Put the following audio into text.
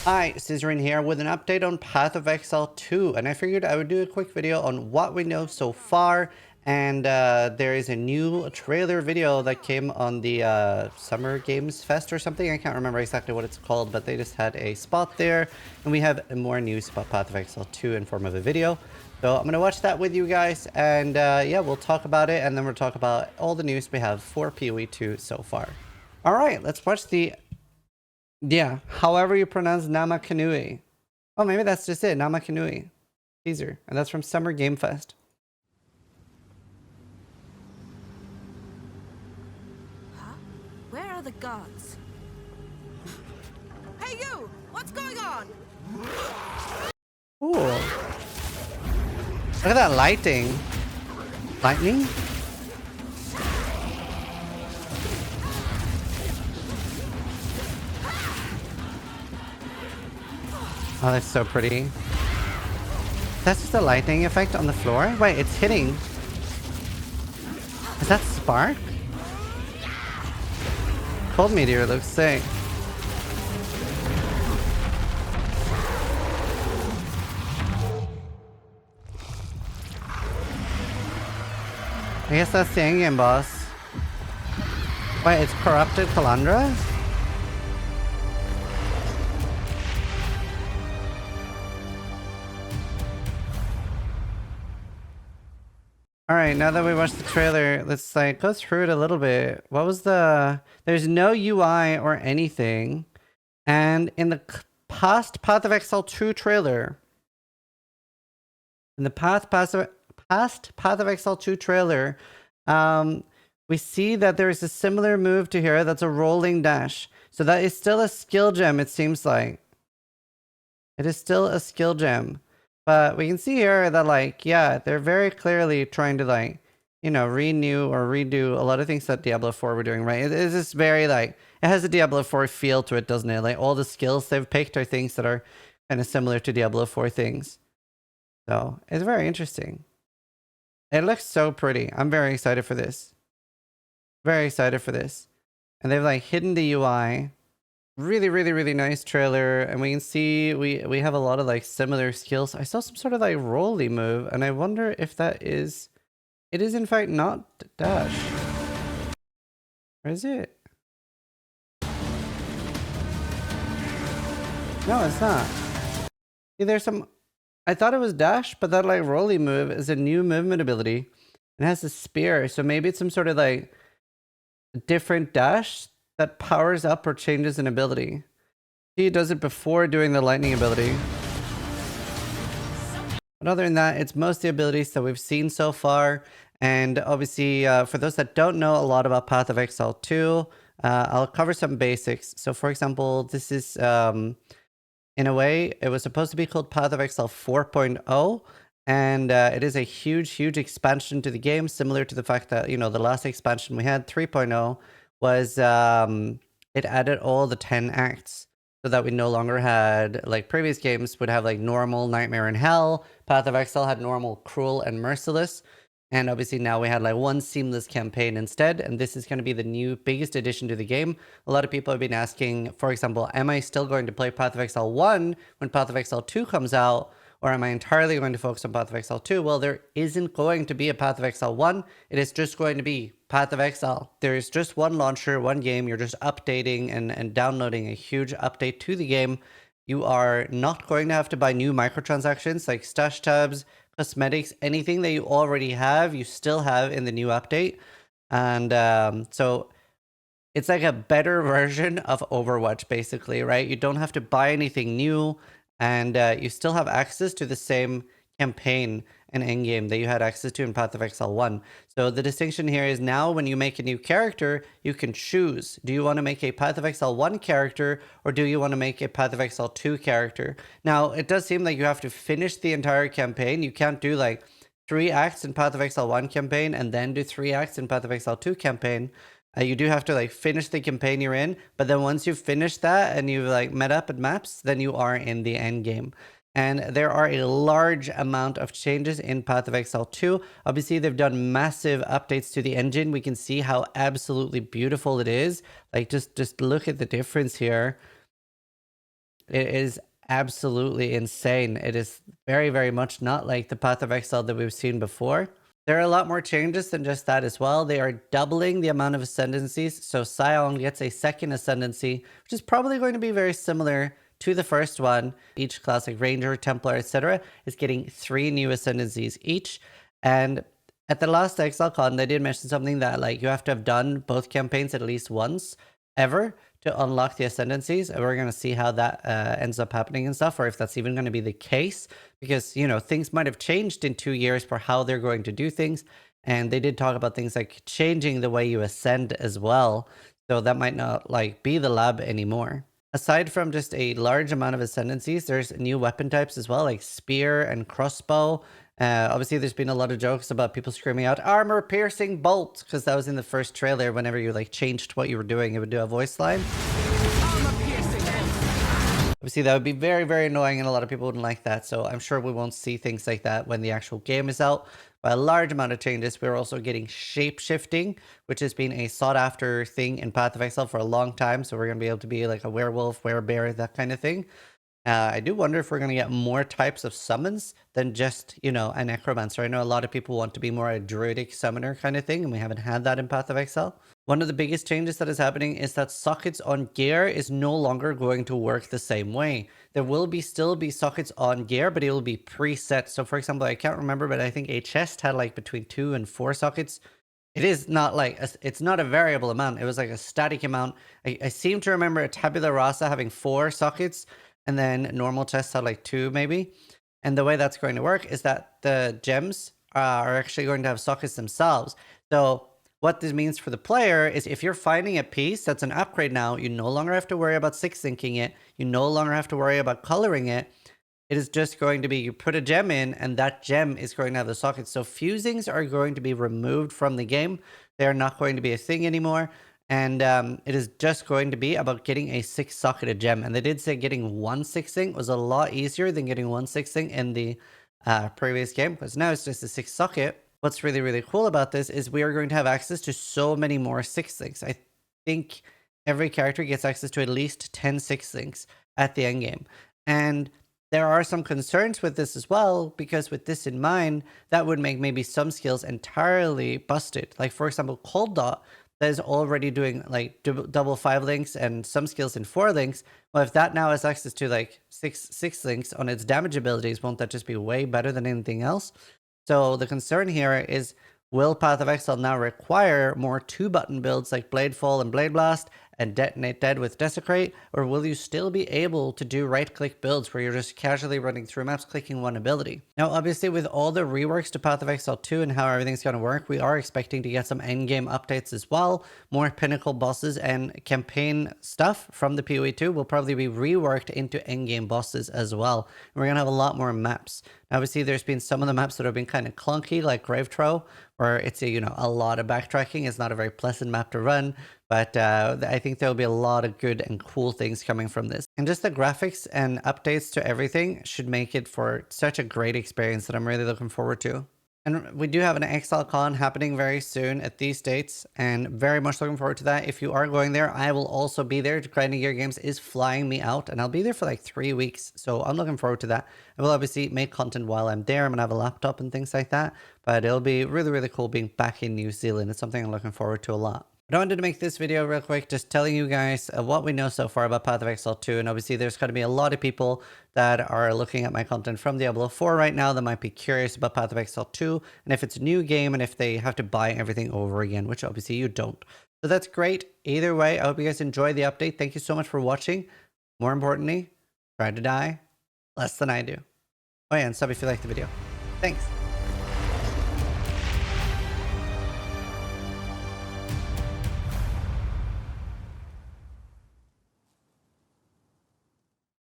Hi, Zizaran here with an update on Path of Exile 2, and I figured I would do a quick video on what we know so far, and there is a new trailer video that came on the Summer Games Fest or something. I can't remember exactly what it's called, but they just had a spot there, and we have more news about Path of Exile 2 in form of a video. So I'm going to watch that with you guys, and yeah, we'll talk about it, and then we'll talk about all the news we have for PoE 2 so far. Alright, let's watch the... Yeah, however you pronounce Ngamakanui. Oh, maybe that's just it, Ngamakanui. Teaser. And that's from Summer Game Fest. Huh? Where are the gods? Hey you! What's going on? Ooh. Look at that lighting. Lightning? Oh, that's so pretty. That's just a lightning effect on the floor? Wait, it's hitting. Is that spark? Cold meteor looks sick. I guess that's the Endgame boss. Wait, it's corrupted Calandra? Alright, now that we watched the trailer, let's like go through it a little bit. What was the... There's no UI or anything. And in the past Path of Exile 2 trailer... In the past Path of Exile 2 trailer, we see that there is a similar move to here that's a rolling dash. So that is still a skill gem, it seems like. It is still a skill gem. But we can see here that, like, yeah, they're very clearly trying to, like, you know, renew or redo a lot of things that Diablo 4 were doing, right? It's just very, like, it has a Diablo 4 feel to it, doesn't it? Like, all the skills they've picked are things that are kind of similar to Diablo 4 things. So, it's very interesting. It looks so pretty. I'm very excited for this. Very excited for this. And they've, like, hidden the UI. Really nice trailer, and we can see we have a lot of like similar skills. I saw some sort of like rolly move, and I wonder if that is... It is in fact not dash. Or is it? No, it's not. See, there's some... I thought it was dash, but that like rolly move is a new movement ability. It has a spear, so maybe it's some sort of like different dash that powers up or changes an ability. He does it before doing the lightning ability. But other than that, it's most the abilities that we've seen so far. And obviously, for those that don't know a lot about Path of Exile 2, I'll cover some basics. So for example, this is, in a way, it was supposed to be called Path of Exile 4.0. And it is a huge expansion to the game, similar to the fact that, you know, the last expansion we had, 3.0, was it added all the 10 acts. So that we no longer had, like previous games would have like normal, nightmare, and hell. Path of Exile had normal, cruel, and merciless. And obviously now we had like one seamless campaign instead. And this is going to be the new biggest addition to the game. A lot of people have been asking, for example, am I still going to play Path of Exile 1 when Path of Exile 2 comes out? Or am I entirely going to focus on Path of Exile 2? Well, there isn't going to be a Path of Exile 1. It is just going to be Path of Exile. There is just one launcher, one game. You're just updating and downloading a huge update to the game. You are not going to have to buy new microtransactions like stash tabs, cosmetics, anything that you already have, you still have in the new update. And so it's like a better version of Overwatch, basically, right? You don't have to buy anything new. And you still have access to the same campaign and endgame that you had access to in Path of Exile 1. So the distinction here is now when you make a new character, you can choose. Do you want to make a Path of Exile 1 character, or do you want to make a Path of Exile 2 character? Now, it does seem like you have to finish the entire campaign. You can't do like 3 acts in Path of Exile 1 campaign and then do 3 acts in Path of Exile 2 campaign. You do have to like finish the campaign you're in, but then once you've finished that and you've like met up at maps, then you are in the end game. And there are a large amount of changes in Path of Exile 2. Obviously, they've done massive updates to the engine. We can see how absolutely beautiful it is. Like, just look at the difference here. It is absolutely insane. It is very, very much not like the Path of Exile that we've seen before. There are a lot more changes than just that as well. They are doubling the amount of ascendancies. So Scion gets a second ascendancy, which is probably going to be very similar to the first one. Each class, like Ranger, Templar, etc., is getting 3 new ascendancies each. And at the last ExileCon, they did mention something that like you have to have done both campaigns at least once ever to unlock the ascendancies, and we're going to see how that ends up happening and stuff, or if that's even going to be the case, because you know things might have changed in 2 years for how they're going to do things, and they did talk about things like changing the way you ascend as well, so that might not like be the lab anymore. Aside from just a large amount of ascendancies, there's new weapon types as well, like spear and crossbow. Obviously, there's been a lot of jokes about people screaming out armor-piercing bolt, because that was in the first trailer. Whenever you like changed what you were doing, it would do a voice line. Obviously, that would be very, very annoying, and a lot of people wouldn't like that. So I'm sure we won't see things like that when the actual game is out. By a large amount of changes, we're also getting shape-shifting, which has been a sought-after thing in Path of Exile for a long time. So we're going to be able to be like a werewolf, werebear, that kind of thing. I do wonder if we're going to get more types of summons than just, you know, a necromancer. I know a lot of people want to be more a druidic summoner kind of thing, and we haven't had that in Path of Exile. One of the biggest changes that is happening is that sockets on gear is no longer going to work the same way. There will still be sockets on gear, but it will be preset. So for example, I can't remember, but I think a chest had like between 2 and 4 sockets. It is not like, it's not a variable amount. It was like a static amount. I seem to remember a tabula rasa having 4 sockets, and then normal chests had like 2 maybe. And the way that's going to work is that the gems are actually going to have sockets themselves. So what this means for the player is if you're finding a piece that's an upgrade now, you no longer have to worry about 6-syncing it. You no longer have to worry about coloring it. It is just going to be, you put a gem in and that gem is going to have the sockets. So fusings are going to be removed from the game. They are not going to be a thing anymore. And it is just going to be about getting a 6-socketed gem. And they did say getting 1 6-sync was a lot easier than getting 1 6-sync in the previous game, because now it's just a 6-socket. What's really, really cool about this is we are going to have access to so many more 6-syncs. I think every character gets access to at least 10 6-syncs at the end game. And there are some concerns with this as well, because with this in mind, that would make maybe some skills entirely busted. Like for example, Cold Dot, that is already doing like double 5 links and some skills in 4 links. Well, if that now has access to like 6 links on its damage abilities, won't that just be way better than anything else? So the concern here is, will Path of Exile now require more 2-button builds like Bladefall and Blade Blast and Detonate Dead with Desecrate, or will you still be able to do right-click builds where you're just casually running through maps clicking one ability? Now, obviously, with all the reworks to Path of Exile 2 and how everything's going to work, we are expecting to get some endgame updates as well. More pinnacle bosses and campaign stuff from the PoE 2 will probably be reworked into endgame bosses as well. And we're going to have a lot more maps. Obviously, there's been some of the maps that have been kind of clunky, like Gravetro, where it's a, you know, a lot of backtracking. It's not a very pleasant map to run, but I think there'll be a lot of good and cool things coming from this. And just the graphics and updates to everything should make it for such a great experience that I'm really looking forward to. And we do have an ExileCon happening very soon at these dates, and very much looking forward to that. If you are going there, I will also be there. Grinding Gear Games is flying me out, and I'll be there for like 3 weeks, so I'm looking forward to that. I will obviously make content while I'm there. I'm gonna have a laptop and things like that, but it'll be really, really cool being back in New Zealand. It's something I'm looking forward to a lot. But I wanted to make this video real quick, just telling you guys what we know so far about Path of Exile 2. And obviously there's going to be a lot of people that are looking at my content from Diablo 4 right now that might be curious about Path of Exile 2, and if it's a new game and if they have to buy everything over again, which obviously you don't. So that's great. Either way, I hope you guys enjoyed the update. Thank you so much for watching. More importantly, try to die less than I do. Oh yeah, and sub if you liked the video. Thanks.